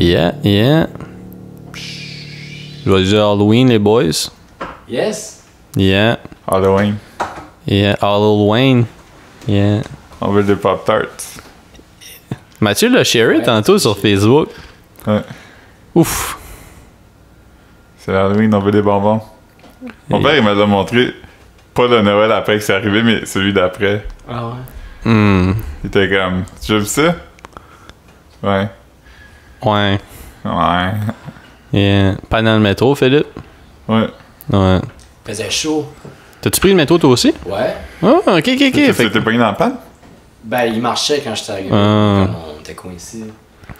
Yeah, yeah. Je vais dire Halloween, les boys. Yes. Yeah. Halloween. Yeah, Halloween. Yeah. On veut des Pop-Tarts. Mathieu l'a sharé tantôt sur Facebook. Ouais. Ouf. C'est Halloween, on veut des bonbons. Mon père, il m'a montré, pas le Noël après que c'est arrivé, mais celui d'après. Ah ouais. Hmm. Il était comme, tu as vu ça? Ouais. Ouais. Ouais. Yeah. Pas dans le métro, Philippe? Ouais. Ouais. Faisait chaud. T'as-tu pris le métro toi aussi? Ouais. Oh, ok. T'étais pogné dans la panne? Ben, il marchait quand j'étais arrivé. Ah. Quand on était coincés.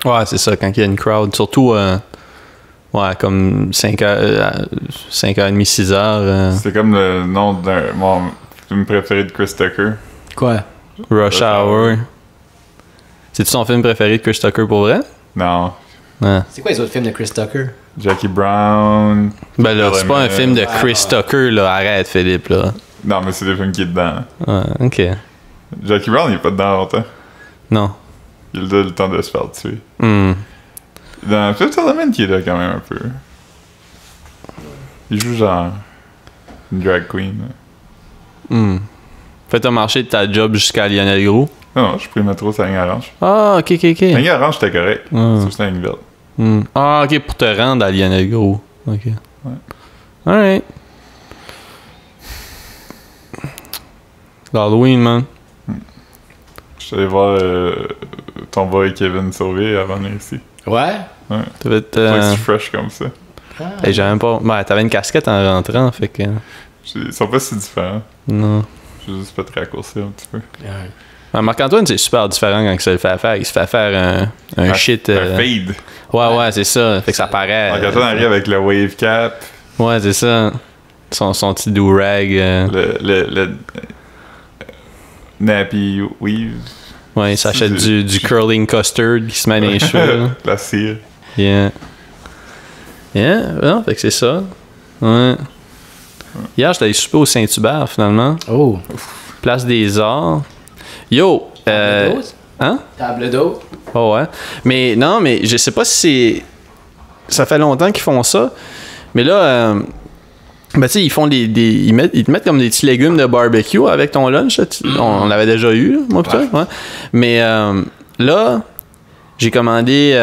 Ouais, c'est ça, quand il y a une crowd. Surtout, ouais, comme 5h30, 6h. C'est comme le nom d'un mon film préféré de Chris Tucker. Quoi? Rush Hour. C'est-tu son film préféré de Chris Tucker pour vrai? Non. Ouais. C'est quoi les autres films de Chris Tucker? Jackie Brown. Ben là, c'est pas un film de Ouais, Chris Tucker, là. Arrête, Philippe, là. Non, mais c'est des films qui est dedans. Ouais, ok. Jackie Brown, il est pas dedans longtemps. Non. Il a le temps de se faire tuer. Hmm. Dans Fifth Element, il est là quand même un peu. Il joue genre une drag queen. Hmm. Fait t'as marché de ta job jusqu'à Lionel Gros? Non, j'ai pris le métro, c'est la ligne orange. Ah, ok. La ligne orange, c'était correct. Hmm. C'est la ligne verte. Hmm. Ah, ok, pour te rendre à Lionel Gros. Ok. Ouais. Alright. L'Halloween, man. Je suis allé voir ton boy Kevin Sauvé avant de venir ici. Ouais? Ouais. T'avais C'est fresh comme ça. Ah. J'ai même pas. Ben, t'avais une casquette en rentrant, fait que. Ils sont pas si différents. Non. J'ai juste pas très raccourci un petit peu. Ouais. Ben, Marc-Antoine, c'est super différent quand il se le fait faire. Il se fait faire un shit. Un fade. Ouais, c'est ça. Fait que ça paraît. Marc-Antoine arrive avec le wave cap. Ouais, c'est ça. Son petit do-rag. Le nappy weave. Ouais, il s'achète du curling custard qui se met dans les cheveux. La cire. Yeah. Yeah, non, fait que c'est ça. Ouais. Hier, j'étais allé souper au Saint-Hubert, finalement. Oh. Place des Arts. Yo! Table d'hôte? Hein? Table d'hôte? Oh ouais. Mais non, mais je sais pas si c'est... Ça fait longtemps qu'ils font ça. Mais là, ben tu sais, ils font ils te mettent comme des petits légumes de barbecue avec ton lunch. Là. On l'avait déjà eu, là, moi peut-être. Ouais. Mais là, j'ai commandé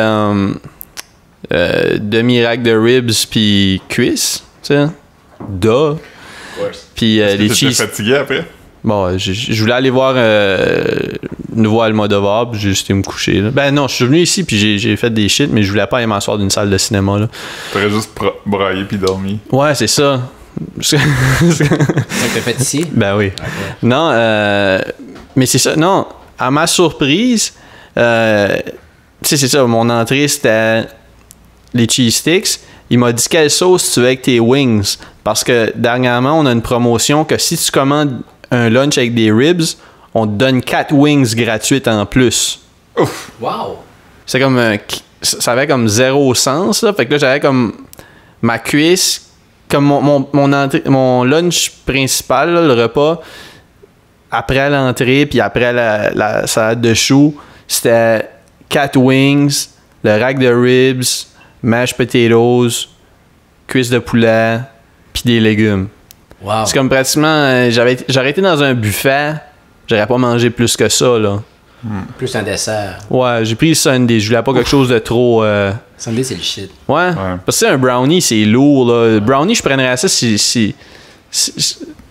demi-rack de ribs puis cuisses, tu sais. Puis les cheese. T'étais fatigué après? Bon, je voulais aller voir Nouveau Almodovar, puis j'ai juste été me coucher. Là. Ben non, je suis venu ici, puis j'ai fait des shit, mais je voulais pas aller m'asseoir d'une salle de cinéma. Là. T'aurais juste braillé puis dormi. Ouais, c'est ça. C'est ça que t'as fait ici? Ben oui. Okay. Non, mais c'est ça. Non, à ma surprise, tu sais, c'est ça, mon entrée, c'était les cheese sticks. Il m'a dit quelle sauce tu veux avec tes wings. Parce que dernièrement, on a une promotion que si tu commandes un lunch avec des ribs, on te donne 4 wings gratuites en plus. Ouf! Wow! C'est comme ça avait comme zéro sens là. Fait que là j'avais comme ma cuisse, comme mon lunch principal, là, le repas après l'entrée puis après la salade de choux, c'était 4 wings, le rack de ribs, mashed potatoes, cuisse de poulet puis des légumes. Wow! C'est comme pratiquement j'aurais été dans un buffet, j'aurais pas mangé plus que ça là. Plus un dessert. Ouais, j'ai pris le Sunday. Je voulais pas quelque chose de trop. Sunday, c'est le shit. Ouais. Parce que un brownie, c'est lourd. Là. Le brownie, je prendrais ça si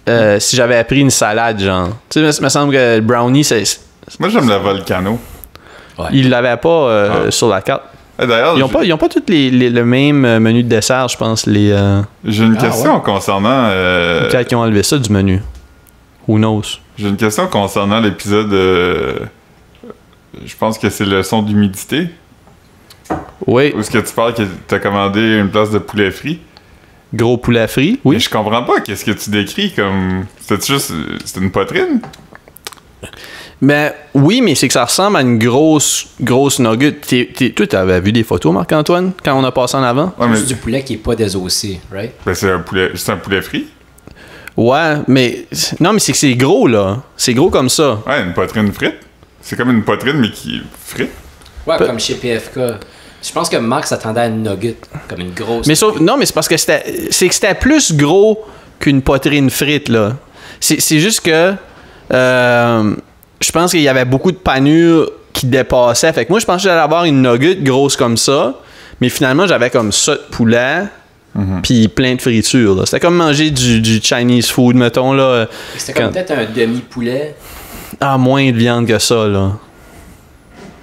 j'avais pris une salade, genre. Tu sais, il me semble que le brownie, c'est. Moi, j'aime la Volcano. Ouais. Ils l'avaient pas sur la carte. D'ailleurs, ils ont pas tous le même menu de dessert, je pense. J'ai une question concernant. Peut-être qu'ils ont enlevé ça du menu. Who knows? J'ai une question concernant l'épisode. Je pense que c'est le son d'humidité. Oui. Où est-ce que tu parles que t'as commandé une place de poulet frit? Gros poulet frit, oui. Mais je comprends pas. Qu'est-ce que tu décris comme. C'était une poitrine? Ben oui, mais c'est que ça ressemble à une grosse nugget. Toi, t'avais vu des photos, Marc-Antoine, quand on a passé en avant? Ouais, mais... C'est du poulet qui est pas désossé, right? Ben c'est un poulet frit? Ouais, mais... Non, mais c'est que c'est gros, là. C'est gros comme ça. Ouais, une poitrine frite. C'est comme une poitrine, mais qui est frite. Ouais, comme chez PFK. Je pense que Marc s'attendait à une nugget, comme une grosse. Mais non, mais c'est parce que c'était plus gros qu'une poitrine frite, là. C'est juste que je pense qu'il y avait beaucoup de panure qui dépassaient. Fait que moi, je pensais que j'allais avoir une nugget grosse comme ça, mais finalement, j'avais comme ça de poulet, puis plein de fritures, là. C'était comme manger du Chinese food, mettons, là. C'était comme peut-être un demi-poulet. Ah, moins de viande que ça, là.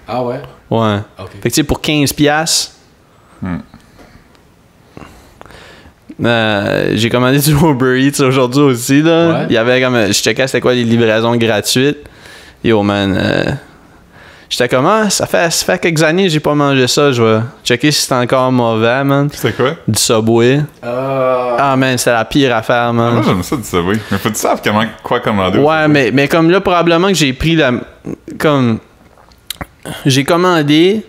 Ah ouais? Ouais. Ok. Fait que tu sais, pour $15, j'ai commandé du Uber Eats aujourd'hui aussi, là. Ouais. Il y avait comme... Je checkais c'était quoi les livraisons gratuites. Yo, man... j'étais comme, ça fait quelques années que j'ai pas mangé ça. Je vais checker si c'est encore mauvais, man. C'est quoi? Du Subway. Ah, man, c'est la pire affaire, man. Moi, j'aime ça du Subway. Mais faut que tu saves quoi commander. Ouais, mais comme là, probablement que j'ai pris comme... J'ai commandé,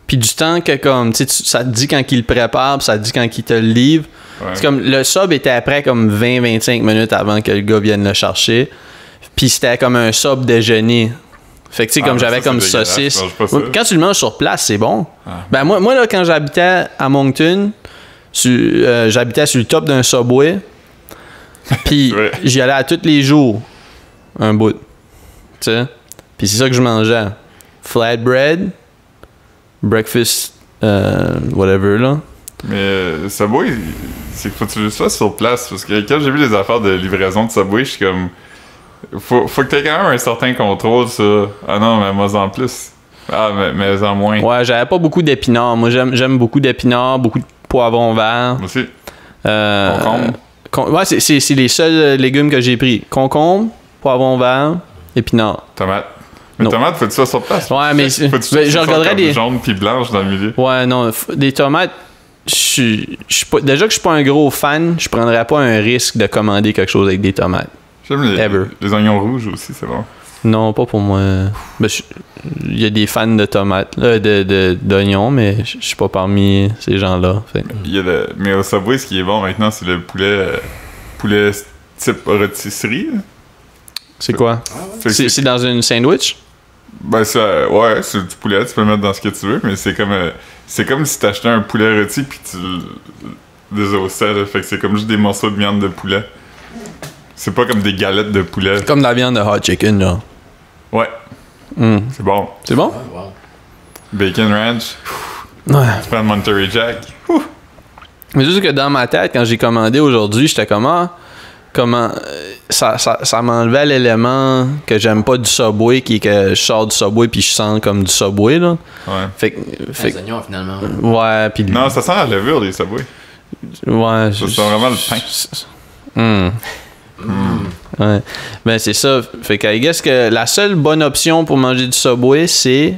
puis du temps que comme... Tu sais, ça te dit quand il le prépare, puis ça te dit quand il te le livre. Ouais. C'est comme... Le sub était après comme 20-25 minutes avant que le gars vienne le chercher. Puis c'était comme un sub déjeuner. Fait que tu sais, comme j'avais comme saucisse. Quand tu le manges sur place, c'est bon. Ah. Ben moi là, quand j'habitais à Moncton, j'habitais sur le top d'un Subway. Puis j'y allais à tous les jours. Un bout. Tu sais. Puis c'est ça que je mangeais. Flatbread, breakfast, whatever, là. Mais Subway, c'est qu'il faut que tu le fasses sur place. Parce que quand j'ai vu les affaires de livraison de Subway, je suis comme... Faut que t'aies quand même un certain contrôle sur... Ah non, mais moi en plus. Ah, mais en moins. Ouais, j'avais pas beaucoup d'épinards. Moi, j'aime beaucoup d'épinards, beaucoup de poivrons verts. Moi aussi. Concombre. Ouais, c'est les seuls légumes que j'ai pris. Concombre, poivrons verts, épinards. Tomate. Mais tomates, faut que tu sois sur place. Ouais, mais je regarderais des jaunes puis blanches dans le milieu. Ouais, non, des tomates. Déjà que je suis pas un gros fan, je prendrais pas un risque de commander quelque chose avec des tomates. J'aime les oignons rouges aussi, c'est bon. Non, pas pour moi. Ben, il y a des fans de tomates, d'oignons, mais je suis pas parmi ces gens-là. Mais au Subway, ce qui est bon maintenant, c'est le poulet type rôtisserie. C'est quoi? C'est dans une sandwich? Ben ouais, c'est du poulet, tu peux le mettre dans ce que tu veux, mais c'est comme si t'achetais un poulet rôti puis tu le désossais, là. Fait que c'est comme juste des morceaux de viande de poulet. C'est pas comme des galettes de poulet. Comme de la viande de hot chicken, là. Ouais. C'est bon. C'est bon? Ah, wow. Bacon ranch. Ouais. Tu prends le Monterey Jack. Mais juste que dans ma tête, quand j'ai commandé aujourd'hui, j'étais comment ça m'enlevait l'élément que j'aime pas du Subway, qui est que je sors du Subway puis je sens comme du Subway, là. Ouais. Fait les oignons, finalement. Ouais, puis... Non, ça sent la levure, les Subway. Ouais. Ça sent vraiment le pain. Ouais. Ben, c'est ça. Fait que, I guess que la seule bonne option pour manger du Subway, c'est...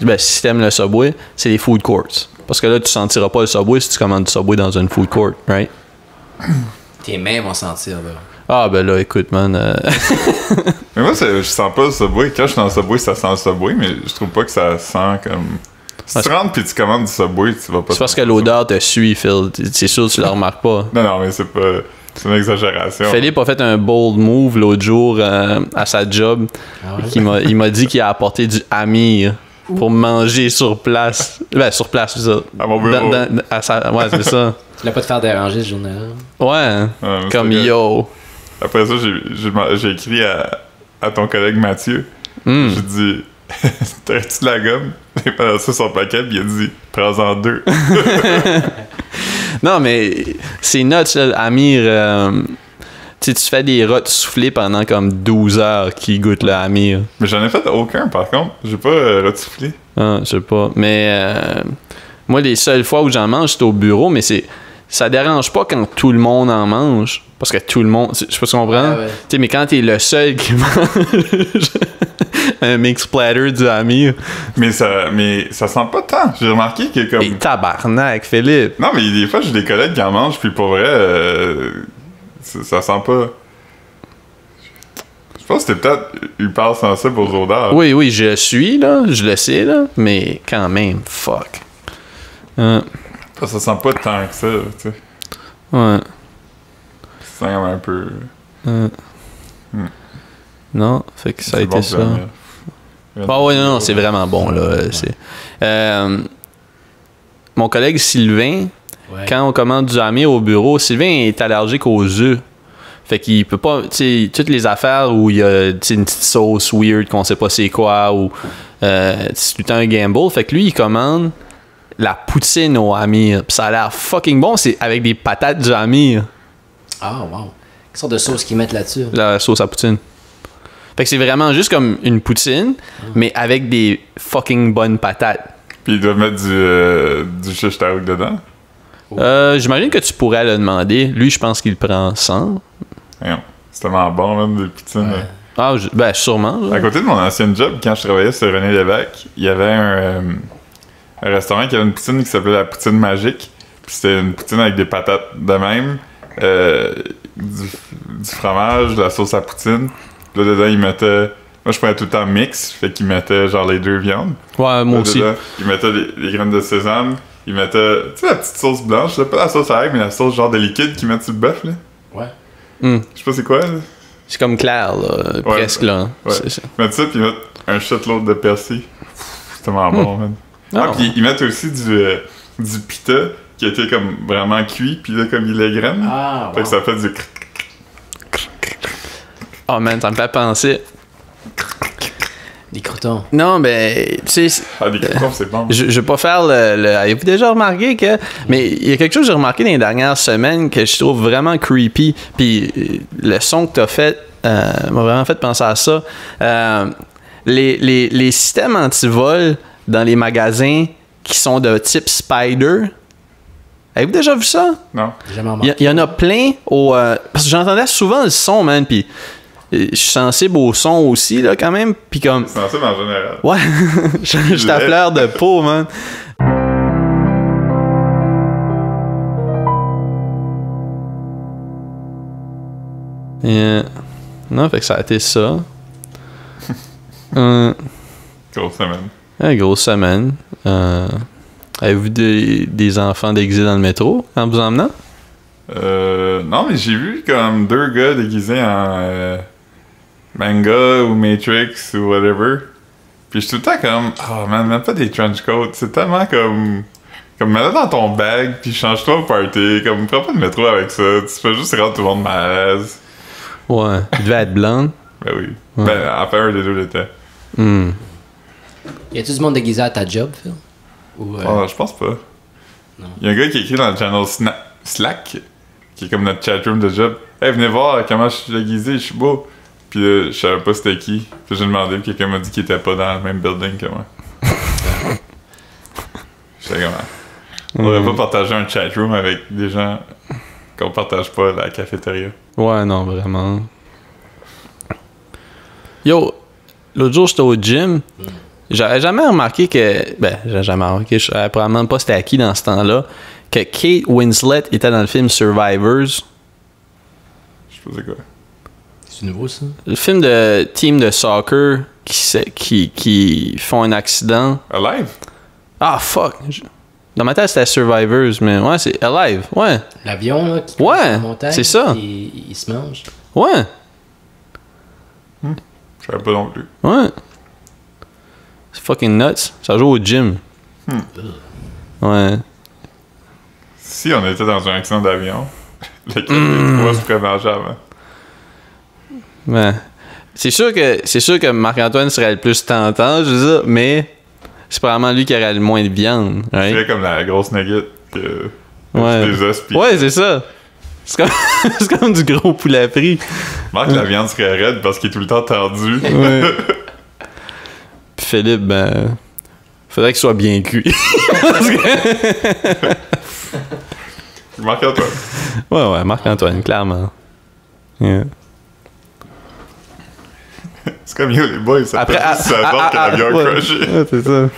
Ben, si t'aimes le Subway, c'est les food courts. Parce que là, tu sentiras pas le Subway si tu commandes du Subway dans une food court, right? Tes mains vont sentir, là. Ah, ben là, écoute, man... Mais moi, je sens pas le Subway. Quand je suis dans le Subway, ça sent le Subway, mais je trouve pas que ça sent comme... Si tu rentres pis tu commandes du Subway, tu vas pas... C'est parce que l'odeur te suit, Phil. C'est sûr que tu la remarques pas. Non, mais c'est pas... C'est une exagération. Philippe a fait un bold move l'autre jour à sa job. Ah ouais? Il m'a dit qu'il a apporté du Amir pour manger sur place. Ben, sur place, c'est ça. À mon bureau. Ouais, c'est ça. Tu l'as pas te faire déranger ce journée-là? Ouais. Comme yo. Après ça, j'ai écrit à ton collègue Mathieu. J'ai dit... T'aurais-tu de la gomme? J'ai passé son paquet, puis il a dit prends-en 2. Non, mais c'est nuts, là, Amir. Tu fais des rottes soufflées pendant comme 12 heures qui goûtent le Amir. Mais j'en ai fait aucun, par contre. J'ai pas rotoufflé. Ah, je sais pas. Mais moi, les seules fois où j'en mange, c'est au bureau, mais ça dérange pas quand tout le monde en mange. Parce que tout le monde... Je sais pas si tu comprends. Ah ouais. Mais quand t'es le seul qui mange un mix platter du Amir... Mais ça sent pas tant. J'ai remarqué que comme... Et tabarnak, Philippe! Non, mais des fois, j'ai des collègues qui en mangent, puis pour vrai, ça sent pas... Je pense que c'était peut-être hyper sensible aux odeurs. Oui, je suis, là. Je le sais, là. Mais quand même, fuck. Ça sent pas tant que ça, tu sais. Ouais. Ça sent un peu... Non, fait que ça a été bon ça. Ah ouais, non, c'est vraiment bon, là. mon collègue Sylvain, Ouais. quand on commande du hami au bureau, Sylvain est allergique aux œufs. Fait qu'il peut pas, tu sais, toutes les affaires où il y a une petite sauce weird qu'on sait pas c'est quoi, ou c'est tout le temps un gamble. Fait que lui, il commande la poutine au hami. Pis ça a l'air fucking bon, c'est avec des patates du hami. Ah, wow. Quelle sorte de sauce qu'ils mettent là-dessus? La sauce à poutine. Fait que c'est vraiment juste comme une poutine, mais avec des fucking bonnes patates. Puis ils doivent mettre du shish taouk dedans. J'imagine que tu pourrais le demander. Lui, je pense qu'il prend 100. Voyons, c'est tellement bon, là, des poutines. Ouais. Ah, ben sûrement. là. À côté de mon ancien job, quand je travaillais sur René Lévesque, il y avait un restaurant qui avait une poutine qui s'appelait la poutine magique. Puis c'était une poutine avec des patates de même, du fromage, de la sauce à poutine. Puis là, dedans, ils mettaient... Moi, je prenais tout le temps mix, fait qu'ils mettaient genre les 2 viandes. Ouais, moi Là, aussi. dedans, ils mettaient les graines de sésame, ils mettaient, tu sais, la petite sauce blanche, là, pas la sauce à ail, mais la sauce genre de liquide qu'ils mettent sur le bœuf, là. Ouais. Je sais pas c'est quoi, là. C'est comme clair, là, presque, là. Ouais. C'est ça. Ils mettent ça, puis ils mettent un shitload de persil. C'est tellement bon, man. Ah, Puis ils mettent aussi du pita qui a été comme vraiment cuit, puis là, comme il les graines. Ah, Fait wow. que ça fait du... Oh man, ça me fait penser. Des croutons. Non, ben, tu sais, Ah, des croutons, c'est bon. je vais pas faire le. Avez-vous déjà remarqué que. Mais il y a quelque chose que j'ai remarqué dans les dernières semaines que je trouve vraiment creepy. Puis le son que t'as fait m'a vraiment fait penser à ça. Les systèmes anti-vol dans les magasins qui sont de type Spider. Avez-vous déjà vu ça? Non? J'ai jamais remarqué. Il y en a plein au. Parce que j'entendais souvent le son, man. Puis je suis sensible au son aussi, là, quand même. Puis comme. C'est sensible en général. Ouais, je à fleur de peau, man. Non, fait que ça a été ça. Grosse semaine. Grosse semaine. Avez-vous des enfants déguisés dans le métro en vous emmenant? Non, mais j'ai vu comme 2 gars déguisés en manga ou Matrix ou whatever. Puis je suis tout le temps comme, oh man, même pas des trench coats. C'est tellement comme mets-le dans ton bag, puis change-toi au party. Comme, prends pas de métro avec ça. Tu fais juste rendre tout le monde mal à l'aise. Ouais, il devait être blonde. Ben oui. Ouais. Ben, enfin, un des deux l'était. Y a-tu du monde déguisé à ta job, Phil? Ou, Oh, je pense pas. Non. Il y a un gars qui écrit dans le channel Slack, qui est comme notre chatroom de job. Hey, venez voir comment je suis déguisé, je suis beau. Puis là, je savais pas c'était qui. Puis j'ai demandé, puis quelqu'un m'a dit qu'il était pas dans le même building que moi. J'étais comme, on devrait pas partager un chatroom avec des gens qu'on partage pas à la cafétéria. Ouais, non, vraiment. Yo, l'autre jour, j'étais au gym. J'avais jamais remarqué que. Ben, j'ai jamais remarqué, je savais probablement pas c'était à qui dans ce temps-là, que Kate Winslet était dans le film Survivors. Je sais pas c'est quoi. C'est nouveau, ça? Le film de team de soccer qui font un accident. Alive? Ah, fuck! Dans ma tête, c'était Survivors, mais ouais, c'est Alive. Ouais. L'avion, là, qui Ouais, passe dans la montagne, c'est ça. puis il se mange. Ouais. Je savais pas non plus. Ouais. C'est fucking nuts. Ça joue au gym. Ouais. Si on était dans un accident d'avion, lequel des trois se ferait manger avant? Ouais. C'est sûr que Marc-Antoine serait le plus tentant, je veux dire, mais c'est probablement lui qui aurait le moins de viande. Je Right? ferais comme la grosse nugget que Ouais. des os pis... Ouais, c'est ça. C'est comme, c'est comme du gros poulet frit. Marc, la viande serait raide parce qu'il est tout le temps tendu. Ouais. Puis Philippe, ben. Faudrait qu'il soit bien cuit. Parce que- Marc-Antoine. ouais, Marc-Antoine, clairement. Yeah. C'est comme yo, les boys, ça fait juste savoir que la viande ouais, crushée. ouais, c'est ça.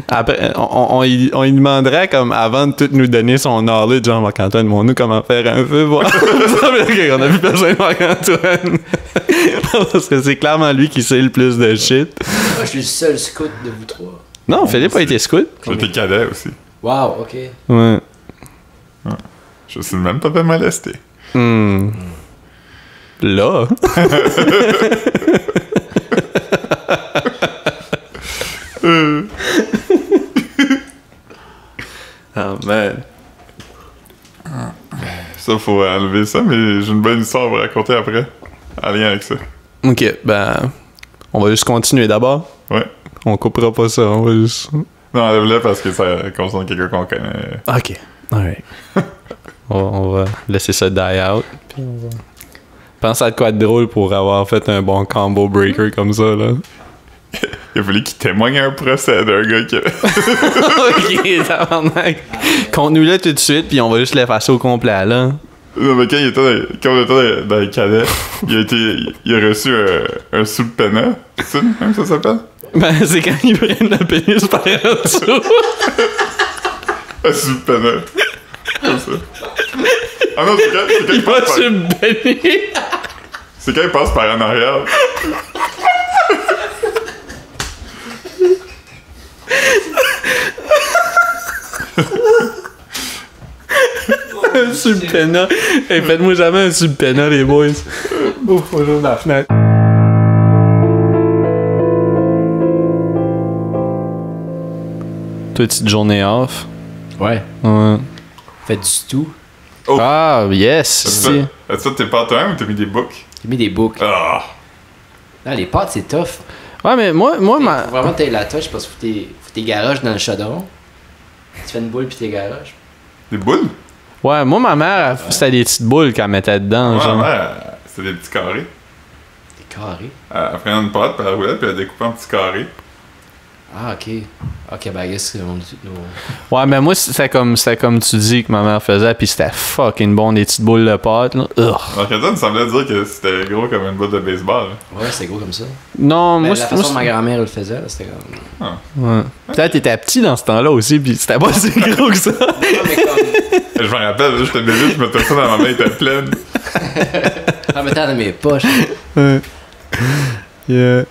Après, on y demanderait, comme, avant de tout nous donner son knowledge, genre, Marc-Antoine, montre-nous comment faire un feu, voir. Ok, on a plus besoin de Marc-Antoine. Parce que c'est clairement lui qui sait le plus de shit. Moi, je suis le seul scout de vous trois. Non, Philippe a été scout. J'étais cadet aussi. Wow, ok. Ouais. Je suis même pas fait molester. Là. man. Ça, faut enlever ça, mais j'ai une bonne histoire à vous raconter après. En lien avec ça. Ok, ben. On va juste continuer d'abord. Ouais. On coupera pas ça, on va juste. Non, enlève-le parce que ça concerne quelqu'un qu'on connaît. Ok, alright. on va laisser ça die out. Puis on va. Pense à quoi de drôle pour avoir fait un bon combo breaker comme ça, là. Il a fallu qu'il témoigne à un procès d'un gars qui. Ok, tabarnak. Conte-nous-le tout de suite, puis on va juste l'effacer au complet, là. Non, mais quand on était dans les cadets, il a reçu un sous-pena. C'est ça, même ça s'appelle? Ben, c'est quand ils prennent le pénis par en dessous. Un sous-pena. Comme ça. Ah non, c'est quand il Il va passe par... se baigner. C'est quand il passe par en arrière. Un subpena. Hey, faites-moi jamais un subpena, les boys. Ouf, faut ouvrir la fenêtre. Petite journée off. Ouais. Ouais. Faites du stew. Oh. Ah, yes. Si. As-tu fait tes pâtes toi-même ou t'as mis des boucs? J'ai mis des boucs. Ah! Non, les pâtes, c'est tough. Ouais, mais moi Faut ma. vraiment que t'aies la touche parce que faut tes garages dans le chaudron. Tu fais une boule puis tes garages. Des boules? Ouais, moi, ma mère, c'était des petites boules qu'elle mettait dedans, Ouais, genre. c'était des petits carrés. Des carrés. Elle prenait une pâte, puis elle roulait, puis elle découpait en petits carrés. Ah, ok. Ok, ben, qu'est-ce que nos... Ouais, mais moi, c'était comme tu dis que ma mère faisait, puis c'était fucking bon, des petites boules de pâte, là. Ugh. Alors que ça me semblait dire que c'était gros comme une boule de baseball. Là. Ouais, c'était gros comme ça. Non, Ben, moi, la façon dont ma grand-mère le faisait, là, c'était comme... Ouais. Peut-être t'étais petit dans ce temps-là aussi, puis c'était pas si gros que ça. Non, mais comme... Je me rappelle, là, j'étais bébé, je mettais ça dans ma main, elle était pleine. En mettant dans mes poches. Ouais. Yeah.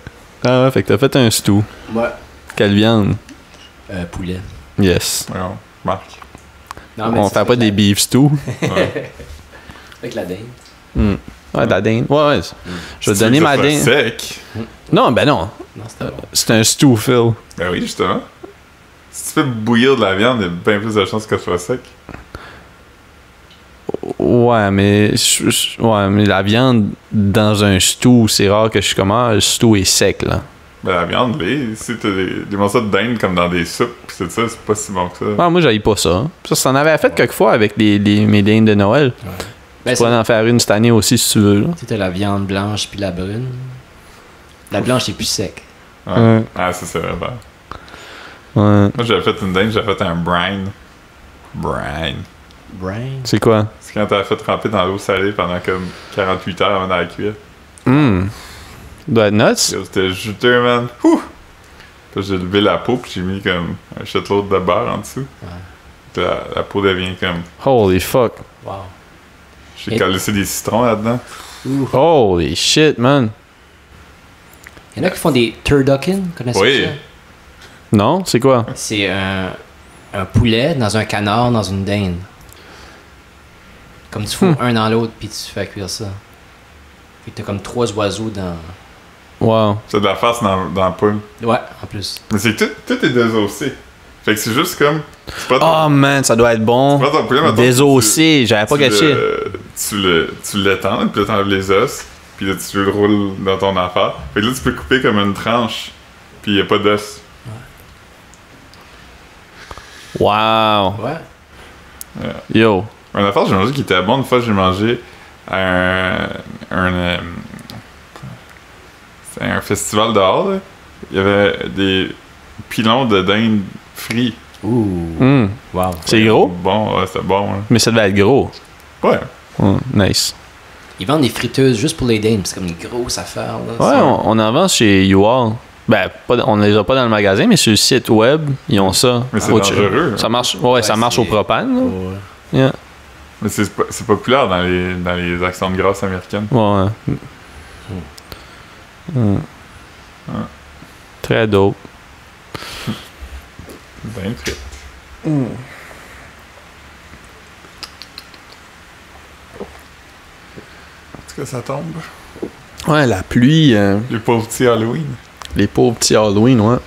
Ah ouais, fait que t'as fait un stew. Ouais. Quelle viande? Poulet. Yes. Ouais, Marc. Non, mais On c'est fait pas des beef stew. Ouais. avec la dinde. Ouais, de la dinde. Ouais. Je vais te donner ma dinde. Sec. Non, ben non. Non, c'était bon. C'est un stew, Phil. Ben oui, justement. Si tu fais bouillir de la viande, il y a bien plus de chances que ce soit sec. Ouais, mais la viande dans un stew, c'est rare que je suis comme le stew est sec, là. Ben la viande, si t'as des morceaux de dinde comme dans des soupes, pis c'est ça, c'est pas si bon que ça. Ouais, moi, j'haïs pas ça. Ça en avait fait quelques fois avec mes dindes de Noël. Ben, Tu pourrais en faire une cette année aussi, si tu veux, là. tu sais, t'as la viande blanche puis la brune. La blanche est plus sec. Ouais. Ah, ça, c'est vrai. Ouais. Moi, j'avais fait une dinde, j'avais fait un brine. Brine. Brain. C'est quoi? C'est quand t'as fait tremper dans l'eau salée pendant comme 48 heures avant d'aller cuire. Doit être nuts? C'était juteux, man. Ouh! Puis j'ai levé la peau, puis j'ai mis comme un shitload de beurre en dessous. Ouais. Puis la peau devient comme... Holy fuck. Wow. J'ai Et- collé des citrons là-dedans. Ouh. Holy shit, man. Il y en a qui font des turducken, connaissez-vous Oui. ça? Non? C'est quoi? C'est un poulet dans un canard dans une dinde. Comme tu fous un dans l'autre puis tu fais cuire ça. Fait que t'as comme 3 oiseaux dans... Wow. C'est de la farce dans la poule. Ouais, en plus. Mais c'est que tout est désossé. Fait que c'est juste comme... Tu prends Oh man, ça doit être bon. tu prends ton poulet, mettons, Désossé, j'avais pas tu gâché. tu l'étends, puis là t'enlèves les os, puis là tu le roules dans ton affaire. Fait que là tu peux couper comme une tranche, puis y a pas d'os. Wow. Ouais. Yo. Une affaire, j'ai mangé qui était bon. Une fois, j'ai mangé à c'était un festival dehors, là. Il y avait des pilons de dinde frits. Ouh. Wow. C'est gros? Bon, ouais, c'était bon. Hein. Mais ça devait être gros. Ouais. Nice. Ils vendent des friteuses juste pour les dindes. C'est comme une grosse affaire. Là. Ouais, on en vend chez YouAll. Ben, on les a pas dans le magasin, mais sur le site web, ils ont ça. Mais c'est Au- dangereux. Ça marche, ouais, ça marche c'est- au propane. Là. Ouais. Yeah. Mais c'est populaire dans les actions de grâce américaines. Ouais. Très dope. Dinde frite. Est-ce que ça tombe? Ouais, la pluie, Les pauvres petits Halloween. les pauvres petits Halloween, ouais.